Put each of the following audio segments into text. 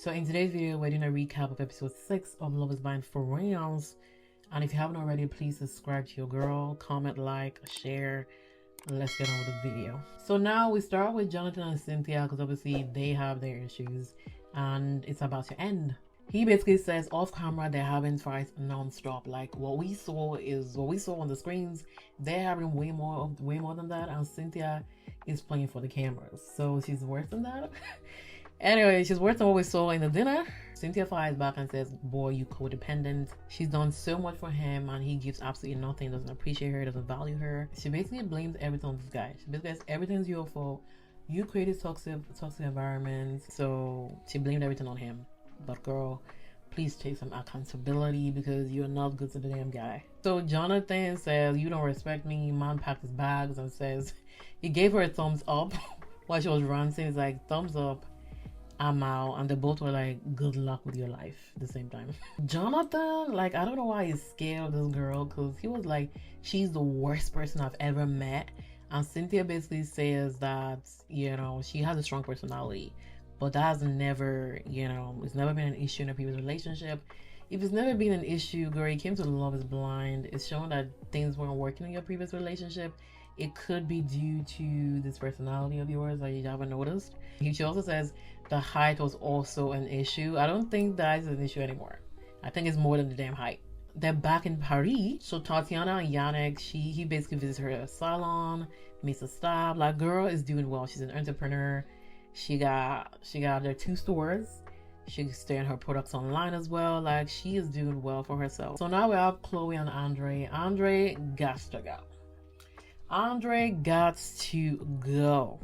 So in today's video, we're doing a recap of episode 6 of Love is Blind for reals. And if you haven't already, please subscribe to your girl, comment, like, share, and let's get on with the video. So now we start with Jonathan and Cynthia because obviously they have their issues and it's about to end. He basically says off camera they're having fights non-stop. Like what we saw on the screens. They're having way more than that, and Cynthia is playing for the cameras. So she's worse than that. Anyway, she's worse than what we saw in the dinner. Cynthia fires back and says, boy, you codependent. She's done so much for him and he gives absolutely nothing, doesn't appreciate her, doesn't value her. She basically blames everything on this guy. She basically says everything's your fault. You created toxic environments. So she blamed everything on him. But girl, please take some accountability because you're not good to the damn guy. So Jonathan says, you don't respect me. Man packed his bags and says, he gave her a thumbs up while she was ranting. He's like, thumbs up, I'm out. And they both were like, good luck with your life at the same time. Jonathan, like, I don't know why he's scared of this girl, because he was like, she's the worst person I've ever met. And Cynthia basically says that, you know, she has a strong personality, but that has never, you know, it's never been an issue in a previous relationship. If it's never been an issue, girl, you came to Love is Blind, it's showing that things weren't working in your previous relationship. It could be due to this personality of yours that you haven't noticed. She also says the height was also an issue. I don't think that is an issue anymore. I think it's more than the damn height. They're back in Paris. So Tatiana and Yannick, he basically visits her at a salon, meets a staff. Like, girl is doing well. She's an entrepreneur. She got their 2 stores. She's selling her products online as well. Like, she is doing well for herself. So now we have Chloe and Andre. Andre got to go. Andre got to go.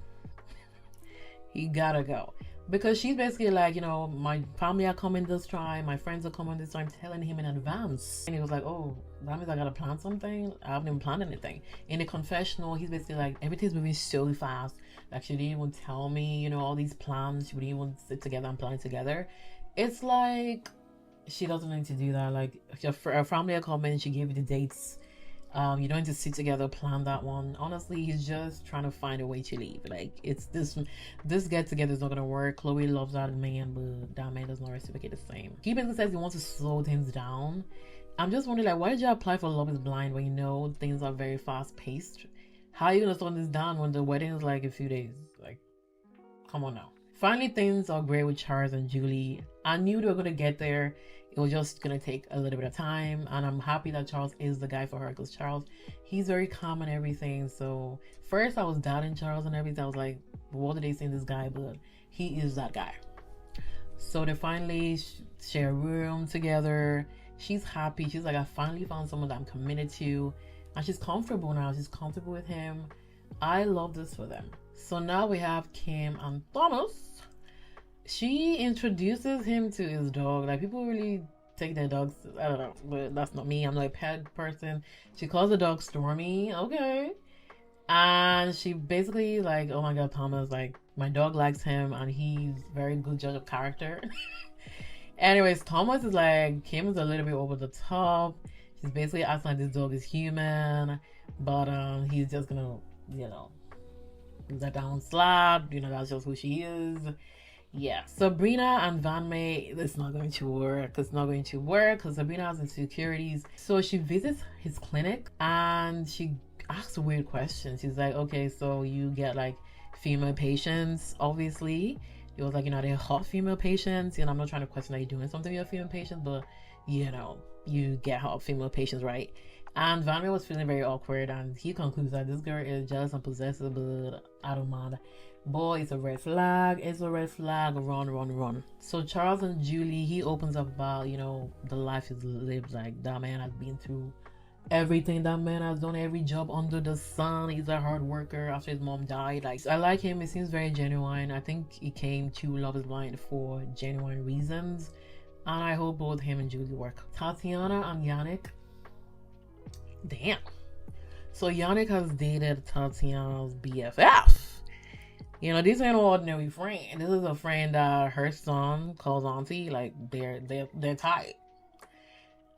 He gotta go. Because she's basically like, you know, my family are coming this time, my friends are coming this time, telling him in advance. And he was like, oh, that means I gotta plan something? I haven't even planned anything. In the confessional, he's basically like, everything's moving so fast. Like, she didn't even tell me, you know, all these plans. She wouldn't even sit together and plan together. It's like, she doesn't need to do that. Like, her family are coming, she gave you the dates. You don't need to sit together, plan that one. Honestly, he's just trying to find a way to leave. Like, it's this get together is not gonna work. Chloe loves that man, but that man does not reciprocate the same. He basically says he wants to slow things down. I'm just wondering, like, why did you apply for Love is Blind when you know things are very fast paced? How are you gonna slow this down when the wedding is like a few days? Like, come on now. Finally, things are great with Charles and Julie. I knew they were gonna get there. It was just gonna take a little bit of time, and I'm happy that Charles is the guy for her, because Charles, he's very calm and everything. So first I was doubting Charles and everything. I was like, what do they say in this guy? But he is that guy. So they finally share a room together. She's happy. She's like, I finally found someone that I'm committed to, and she's comfortable now. She's comfortable with him. I love this for them. So now we have Kim and Thomas. She introduces him to his dog. Like, people really take their dogs, I don't know, but that's not me. I'm like a pet person. She calls the dog Stormy. Okay. And she basically like, oh my god, Thomas, like, my dog likes him and he's very good judge of character. Anyways, Thomas is like, Kim is a little bit over the top. She's basically acting like this dog is human, but he's just gonna, you know, let down slap. You know, that's just who she is. Yeah, Sabrina and Van May, it's not going to work. It's not going to work because Sabrina has insecurities. So she visits his clinic and she asks a weird question. She's like, okay, so you get like female patients, obviously. It was like, you know, they're hot female patients. And I'm not trying to question that you're doing something with your female patients, but, you know, you get hot female patients, right? And Van May was feeling very awkward, and he concludes that this girl is jealous and possessive, but I don't mind. Boy, it's a red flag. It's a red flag. Run, run, run. So Charles and Julie, he opens up about, you know, the life he's lived. Like, that man has been through everything. That man has done every job under the sun. He's a hard worker after his mom died. Like, I like him. He seems very genuine. I think he came to Love is Blind for genuine reasons, and I hope both him and Julie work. Tatiana and Yannick. Damn. So Yannick has dated Tatiana's BFF. You know, this ain't an ordinary friend. This is a friend that her son calls auntie. Like, they're tight.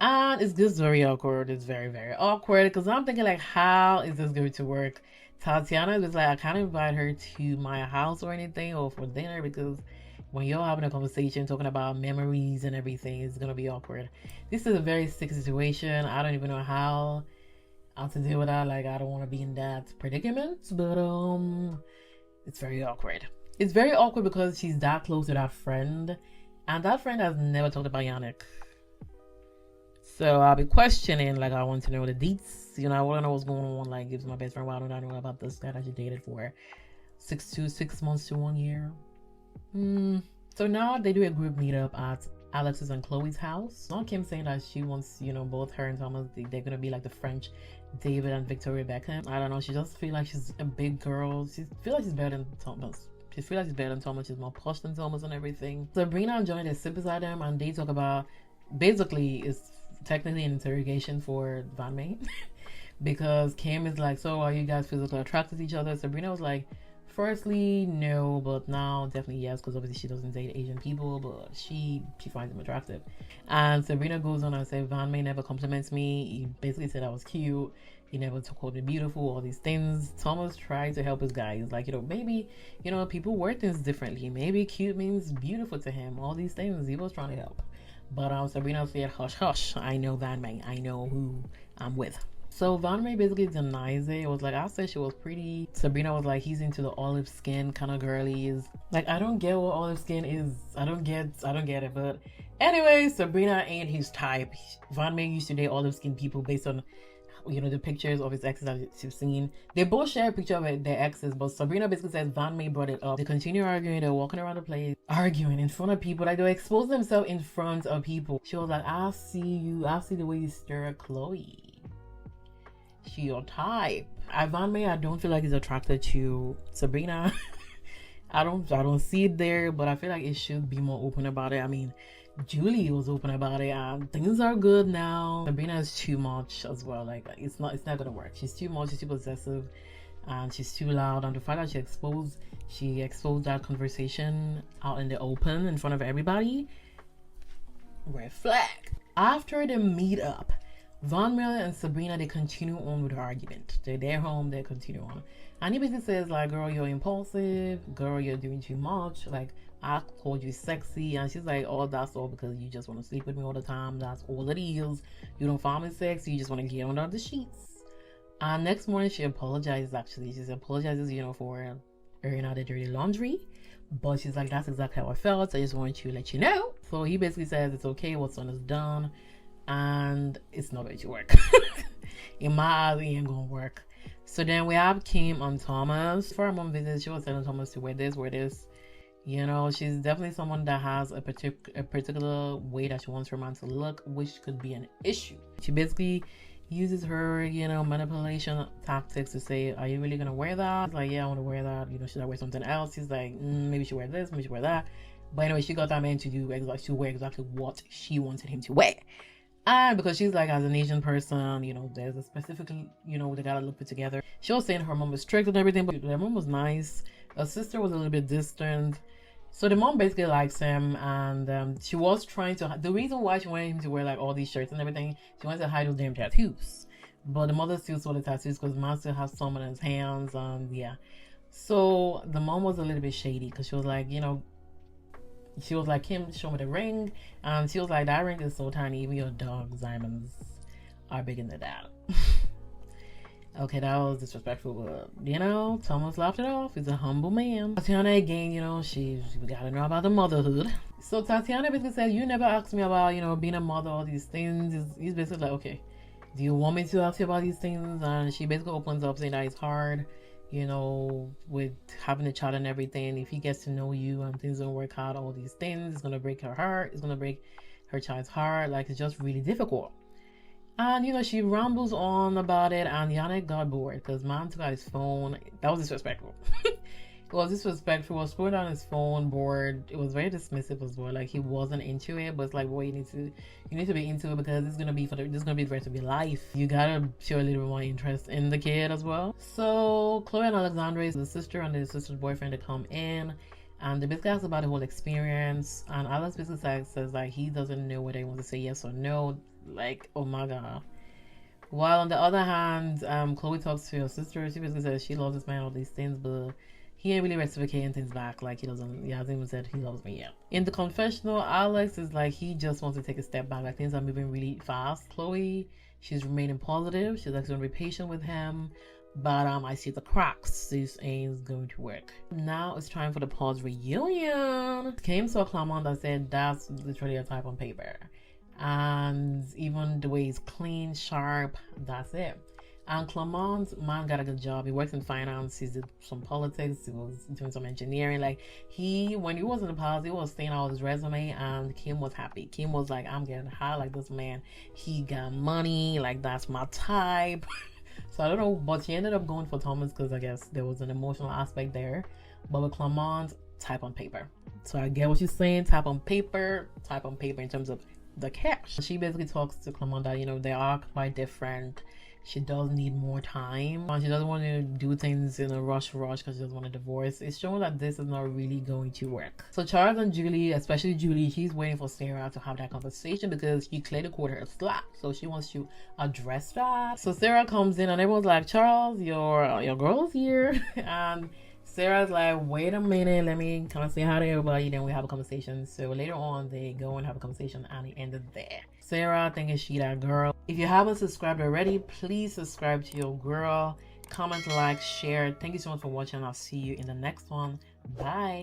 And it's just very awkward. It's very, very awkward. Because I'm thinking, like, how is this going to work? Tatiana is like, I can't invite her to my house or anything or for dinner because when you're having a conversation talking about memories and everything, it's gonna be awkward. This is a very sticky situation. I don't even know how to deal with that. Like, I don't want to be in that predicament, but it's very awkward. It's very awkward because she's that close to that friend, and that friend has never talked about Yannick. So I'll be questioning, like, I want to know the deets. You know, I want to know what's going on. Like, if my best friend, why don't I know about this guy that she dated for 6 months to 1 year? So now they do a group meetup at Alex's and Chloe's house. Now Kim saying that she wants, you know, both her and Thomas, they're gonna be like the French David and Victoria Beckham. I don't know. She just feel like she's a big girl. She feel like she's better than Thomas. She feel like she's better than Thomas. She's more posh than Thomas and everything. Sabrina and Johnny, they sit beside them and they talk about, basically it's technically an interrogation for Van May. Because Kim is like, so are you guys physically attracted to each other? Sabrina was like, firstly, no, but now definitely yes, because obviously she doesn't date Asian people, but she finds them attractive. And Sabrina goes on and says, Van May never compliments me. He basically said I was cute. He never called me beautiful, all these things. Thomas tried to help his guy. He's like, you know, maybe, you know, people word things differently. Maybe cute means beautiful to him. All these things. He was trying to help. But Sabrina said, hush, hush. I know Van May. I know who I'm with. So Van May basically denies it. It was like, I said she was pretty. Sabrina was like, he's into the olive skin kind of girlies. Like, I don't get what olive skin is. I don't get it. But anyway, Sabrina ain't his type. Van May used to date olive skin people based on, you know, the pictures of his exes that you've seen. They both share a picture of their exes, but Sabrina basically says Van May brought it up. They continue arguing. They're walking around the place, arguing in front of people. Like, they expose themselves in front of people. She was like, I see the way you stare at Chloe. She your type. Van May, I don't feel like he's attracted to Sabrina. I don't see it there, but I feel like it should be more open about it. I mean, Julie was open about it, and things are good now. Sabrina is too much as well. Like, it's not gonna work. She's too much. She's too possessive, and she's too loud. And the fact that she exposed that conversation out in the open in front of everybody, red flag. After the meetup, Van Miller and Sabrina, they continue on with the argument. They're home, they continue on. And he basically says, like, girl, you're impulsive. Girl, you're doing too much. Like, I called you sexy. And she's like, oh, that's all because you just want to sleep with me all the time. That's all it is. You don't find me sexy. You just want to get under the sheets. And next morning, she apologizes, actually. She apologizes, you know, for airing out the dirty laundry. But she's like, that's exactly how I felt. I just wanted to let you know. So he basically says, it's okay. What's done is done. And it's not going to work. In my eyes, it ain't gonna work. So then we have Kim and Thomas. For our mom visit, she was telling Thomas to wear this. You know, she's definitely someone that has a particular way that she wants her man to look, which could be an issue. She basically uses her, you know, manipulation tactics to say, are you really gonna wear that? She's like, yeah, I want to wear that. You know, should I wear something else? He's like, maybe you should wear this, maybe you should wear that. But anyway, she got that man to wear exactly what she wanted him to wear. And because she's like, as an Asian person, you know, there's a specific, you know, they gotta look put together. She was saying her mom was strict and everything, but her mom was nice. Her sister was a little bit distant. So the mom basically likes him, and she was trying to, the reason why she wanted him to wear like all these shirts and everything, she wanted to hide those damn tattoos. But the mother still saw the tattoos because man still has some in his hands, and yeah. So the mom was a little bit shady because she was like, you know, she was like, Kim, show me the ring. And she was like, that ring is so tiny, even your dog's diamonds are bigger than that. Okay, that was disrespectful, but you know, Thomas laughed it off. He's a humble man. Tatiana, again, you know, we gotta know about the motherhood. So Tatiana basically said, you never asked me about, you know, being a mother, all these things. He's basically like, okay, do you want me to ask you about these things? And she basically opens up saying that it's hard, you know, with having a child and everything. If he gets to know you and things don't work out, all these things, it's gonna break her heart. It's gonna break her child's heart. Like, it's just really difficult. And, you know, she rambles on about it, and Yannick got bored because man took out his phone. That was disrespectful. It was disrespectful. He was scrolling on his phone, bored. It was very dismissive as well. Like, he wasn't into it, but it's like, well, you need to be into it because it's gonna be the rest of your life. You gotta show a little bit more interest in the kid as well. So Chloe and Alexandra, the sister and the sister's boyfriend, they come in. And they basically ask about the whole experience. And Alex basically says like he doesn't know whether he wants to say yes or no. Like, oh my god. While on the other hand, Chloe talks to her sister. She basically says she loves this man, all these things, but he ain't really reciprocating things back. Like, he hasn't even said he loves me yet. In the confessional, Alex is like, he just wants to take a step back. Like, things are moving really fast. Chloe, she's remaining positive. She's like, going to be patient with him. But I see the cracks. This ain't going to work. Now it's time for the pause reunion. Came to a Clement that said that's literally a type on paper. And even the way he's clean, sharp, that's it. And Clement's man got a good job. He works in finance. He did some politics. He was doing some engineering. Like, when he was in the palace, he was staying out his resume, and Kim was happy. Kim was like, I'm getting high like this man. He got money. Like, that's my type. So I don't know, but she ended up going for Thomas because I guess there was an emotional aspect there. But with Clement, type on paper. So I get what she's saying. Type on paper in terms of the cash. She basically talks to Clement that, you know, they are quite different. She does need more time. She doesn't want to do things in a rush because she doesn't want a divorce. It's showing that this is not really going to work. So Charles and Julie, especially Julie, she's waiting for Sarah to have that conversation because she clearly called her a slut. So she wants to address that. So Sarah comes in and everyone's like, Charles, your girl's here. And Sarah's like, wait a minute, let me kind of say hi to everybody. Then we have a conversation. So later on, they go and have a conversation and it ended there. Sarah thinking she that girl. If you haven't subscribed already, please subscribe to your girl. Comment, like, share. Thank you so much for watching. I'll see you in the next one. Bye.